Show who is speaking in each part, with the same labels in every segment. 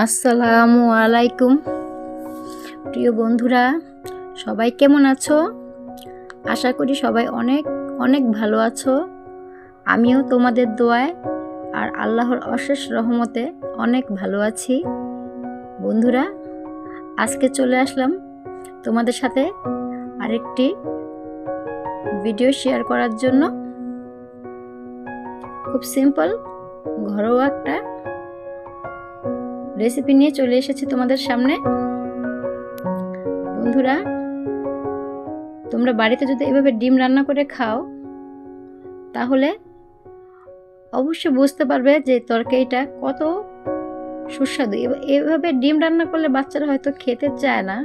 Speaker 1: আসসালামু আলাইকুম প্রিয় বন্ধুরা, সবাই কেমন আছো? আশা করি সবাই অনেক অনেক ভালো আছো। আমিও তোমাদের দোয়ায় আর আল্লাহর অশেষ রহমতে অনেক ভালো আছি। বন্ধুরা, আজকে চলে আসলাম তোমাদের সাথে আরেকটি ভিডিও শেয়ার করার জন্য। খুব সিম্পল ঘরোয়া একটা রেসিপি নিয়ে চলে এসেছি তোমাদের সামনে। বন্ধুরা, তোমরা বাড়িতে যদি এভাবে ডিম রান্না করে খাও তাহলে অবশ্যই বুঝতে পারবে যে তরকারিটা কত সুস্বাদু। এভাবে ডিম রান্না করলে বাচ্চারা হয়তো খেতে চায় না,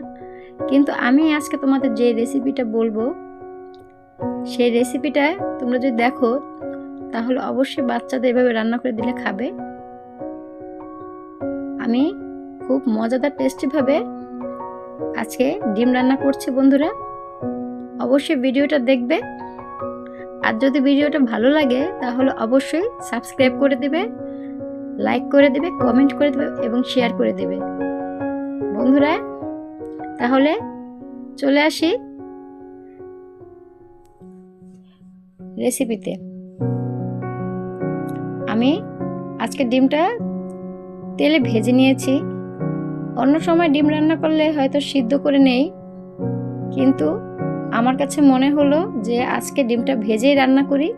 Speaker 1: কিন্তু আমি আজকে তোমাদের যে রেসিপিটা বলবো সেই রেসিপিটা তোমরা যদি দেখো তাহলে অবশ্যই বাচ্চাদের এভাবে রান্না করে দিলে খাবে। আমি খুব মজাদার টেস্টিভাবে আজকে ডিম রান্না করছি। বন্ধুরা, অবশ্যই ভিডিওটা দেখবে, আর যদি ভিডিওটা ভালো লাগে তাহলে অবশ্যই সাবস্ক্রাইব করে দিবে, লাইক করে দিবে, কমেন্ট করে দিবে এবং শেয়ার করে দিবে। বন্ধুরা, তাহলে চলে আসি রেসিপিতে। আমি আজকে ডিমটা তেলে ভেজে নিয়েছি। অন্য সময় ডিম রান্না করলে হয়তো সিদ্ধ করে নেই, কিন্তু আমার কাছে মনে হলো যে আজকে ডিমটা ভেজেই রান্না করি,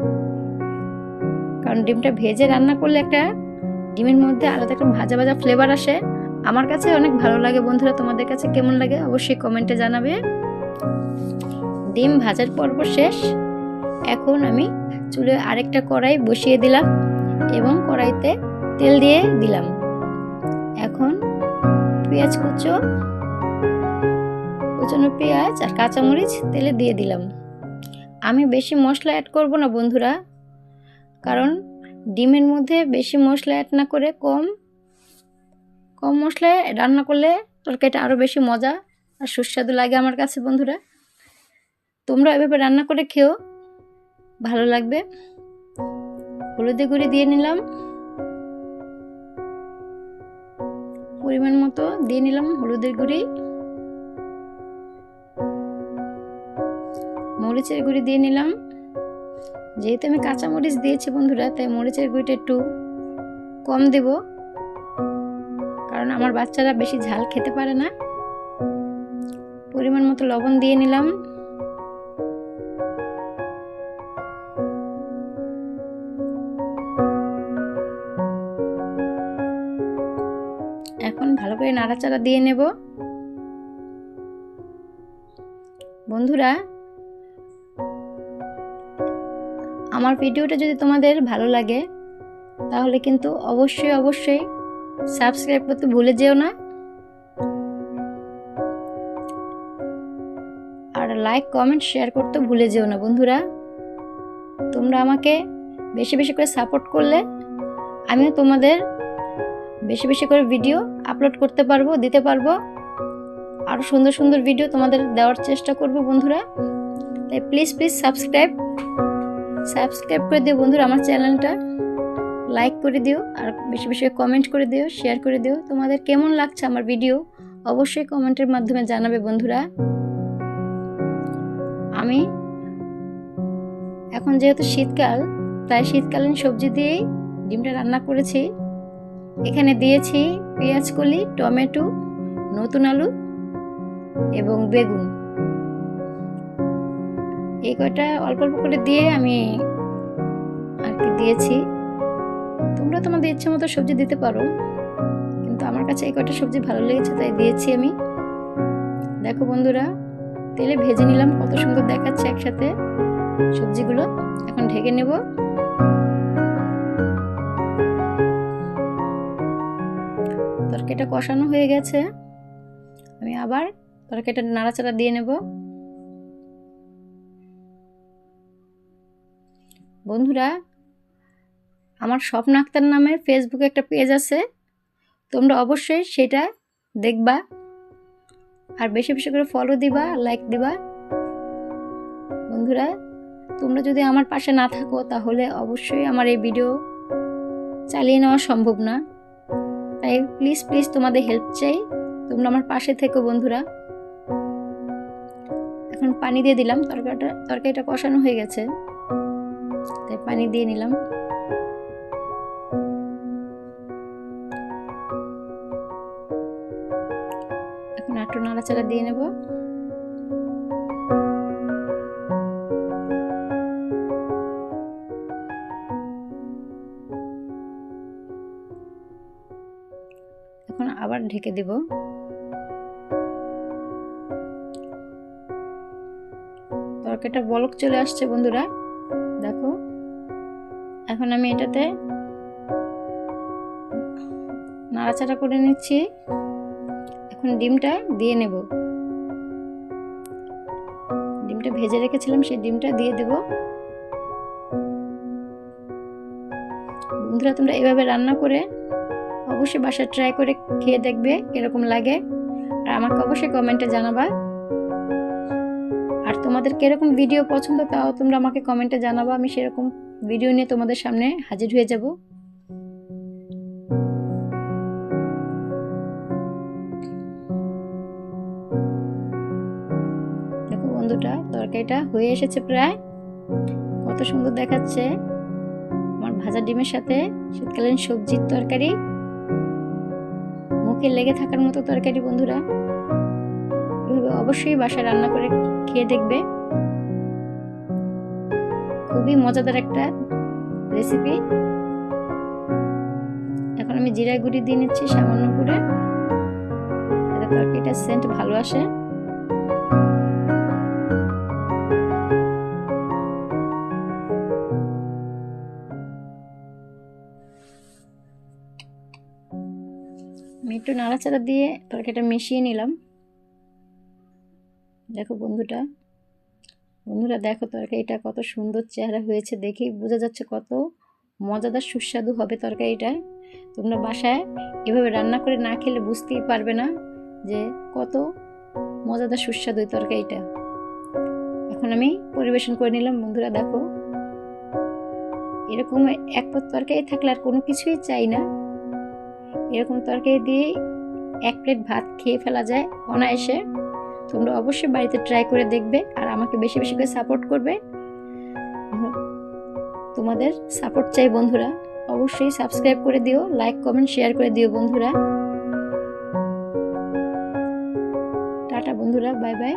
Speaker 1: কারণ ডিমটা ভেজে রান্না করলে একটা ডিমের মধ্যে আলাদা একটা ভাজা ভাজা ফ্লেভার আসে। আমার কাছে অনেক ভালো লাগে। বন্ধুরা, তোমাদের কাছে কেমন লাগে অবশ্যই কমেন্টে জানাবে। ডিম ভাজার পর্ব শেষ। এখন আমি চুলে আরেকটা কড়াই বসিয়ে দিলাম এবং কড়াইতে তেল দিয়ে দিলাম। এখন পেঁয়াজ কুচানো পেঁয়াজ আর কাঁচামরিচ তেলে দিয়ে দিলাম। আমি বেশি মশলা অ্যাড করব না বন্ধুরা, কারণ ডিমের মধ্যে বেশি মশলা অ্যাড না করে কম মশলায় রান্না করলে তরকারিটা আরও বেশি মজা আর সুস্বাদু লাগে আমার কাছে। বন্ধুরা, তোমরা এভাবে রান্না করে খেও, ভালো লাগবে। হলুদের গুঁড়ি দিয়ে নিলাম, পরিমাণ মতো দিয়ে নিলাম হলুদের গুঁড়ি। মরিচের গুঁড়ি দিয়ে নিলাম। যেহেতু আমি কাঁচা মরিচ দিয়েছি বন্ধুরা, তাই মরিচের গুঁড়িটা একটু কম দেব, কারণ আমার বাচ্চারা বেশি ঝাল খেতে পারে না। পরিমাণ মতো লবণ দিয়ে নিলাম। এখন ভালো করে নাড়াচাড়া দিয়ে নেব। বন্ধুরা, আমার ভিডিওটা যদি তোমাদের ভালো লাগে তাহলে কিন্তু অবশ্যই সাবস্ক্রাইব করতে ভুলে যেও না, আর লাইক কমেন্ট শেয়ার করতে ভুলে যেও না। বন্ধুরা, তোমরা আমাকে বেশি বেশি করে সাপোর্ট করলে আমিও তোমাদের বেশি বেশি করে ভিডিও আপলোড করতে পারবো, দিতে পারবো। আরও সুন্দর সুন্দর ভিডিও তোমাদের দেওয়ার চেষ্টা করব বন্ধুরা। তাই প্লিজ সাবস্ক্রাইব করে দিও বন্ধুরা আমার চ্যানেলটা, লাইক করে দিও, আর বেশি বেশি কমেন্ট করে দিও, শেয়ার করে দিও। তোমাদের কেমন লাগছে আমার ভিডিও অবশ্যই কমেন্টের মাধ্যমে জানাবে। বন্ধুরা, আমি এখন যেহেতু শীতকাল, তাই শীতকালীন সবজি দিয়েই ডিমটা রান্না করেছি। এখানে দিয়েছি পেঁয়াজ কলি, টমেটো, নতুন আলু এবং বেগুন। এই কয়টা অল্প অল্প করে দিয়ে আমি আর কি দিয়েছি। তোমরা তোমাদের ইচ্ছে মতো সবজি দিতে পারো, কিন্তু আমার কাছে এই কয়টা সবজি ভালো লেগেছে তাই দিয়েছি আমি। দেখো বন্ধুরা, তেলে ভেজে নিলাম, কত সুন্দর দেখাচ্ছে একসাথে সবজিগুলো। এখন ঢেকে নেব। তরকারিটা কষানো হয়ে গেছে, আমি আবার তরকারিটা নাড়াচাড়া দিয়ে নেব। বন্ধুরা, আমার স্বপ্ন আক্তার নামে ফেসবুকে একটা পেজ আছে, তোমরা অবশ্যই সেটা দেখবা আর বেশি বেশি করে ফলো দিবা, লাইক দিবা। বন্ধুরা, তোমরা যদি আমার পাশে না থাকো তাহলে অবশ্যই আমার এই ভিডিও চালিয়ে নেওয়া সম্ভব না। তাই প্লিজ প্লিজ তোমাদের হেল্প চাই, তোমরা আমার পাশে থেকো বন্ধুরা। এখন পানি দিয়ে দিলাম, তরকারিটা কষানো হয়ে গেছে, তাই পানি দিয়ে নিলাম। এখন একটু নাড়াচাড়া দিয়ে নেব। এখন আবার ঢেকে দেব। তরকারিটা বলক চলে আসছে বন্ধুরা, দেখো। এখন আমি এটাতে নাড়াচাড়া করে নিচ্ছি। এখন ডিমটা দিয়ে নেব। ডিমটা ভেজে রেখেছিলাম, সেই ডিমটা দিয়ে দেব। বন্ধুরা তোমরা এভাবে রান্না করে অবশ্যই বাসায় ট্রাই করে খেয়ে দেখবে এরকম লাগে, আর আমাকে অবশ্যই কমেন্টে জানাবা। আর তোমাদের কিরকম ভিডিও পছন্দ তাও তোমরা আমাকে কমেন্টে জানাবা, আমি সেরকম ভিডিও নিয়ে তোমাদের সামনে হাজির হয়ে যাব। দেখো বন্ধুটা তরকারিটা হয়ে এসেছে প্রায়, কত সুন্দর দেখাচ্ছে। আমার ভাজা ডিমের সাথে শীতকালীন সবজির তরকারি, মুখে লেগে থাকার মতো তরকারি বন্ধুরা। এভাবে অবশ্যই বাসায় রান্না করে খেয়ে দেখবে, খুবই মজাদার একটা রেসিপি। এখন আমি জিরা গুঁড়ি দিয়ে নিচ্ছি সামান্য করে, যাতে তরকারিটার সেন্ট ভালো আসে। আমি একটু নাড়াচাড়া দিয়ে তরকারিটা মিশিয়ে নিলাম। দেখো বন্ধুরা দেখো তরকারিটা কত সুন্দর চেহারা হয়েছে, দেখেই বোঝা যাচ্ছে কত মজাদার সুস্বাদু হবে তরকারিটা। তোমরা বাসায় এভাবে রান্না করে না খেলে বুঝতেই পারবে না যে কত মজাদার সুস্বাদু এই তরকারিটা। এখন আমি পরিবেশন করে নিলাম বন্ধুরা। দেখো এরকম এক পদ তরকারি থাকলে আর কোনো কিছুই চাই না। এরকম তরকারি দিয়ে এক প্লেট ভাত খেয়ে ফেলা যায় অনায়াসে। তোমরা অবশ্যই বাড়িতে ট্রাই করে দেখবে, আর আমাকে বেশি বেশি করে সাপোর্ট করবে। তোমাদের সাপোর্ট চাই বন্ধুরা, অবশ্যই সাবস্ক্রাইব করে দিও, লাইক কমেন্ট শেয়ার করে দিও বন্ধুরা। টাটা বন্ধুরা, বাই বাই।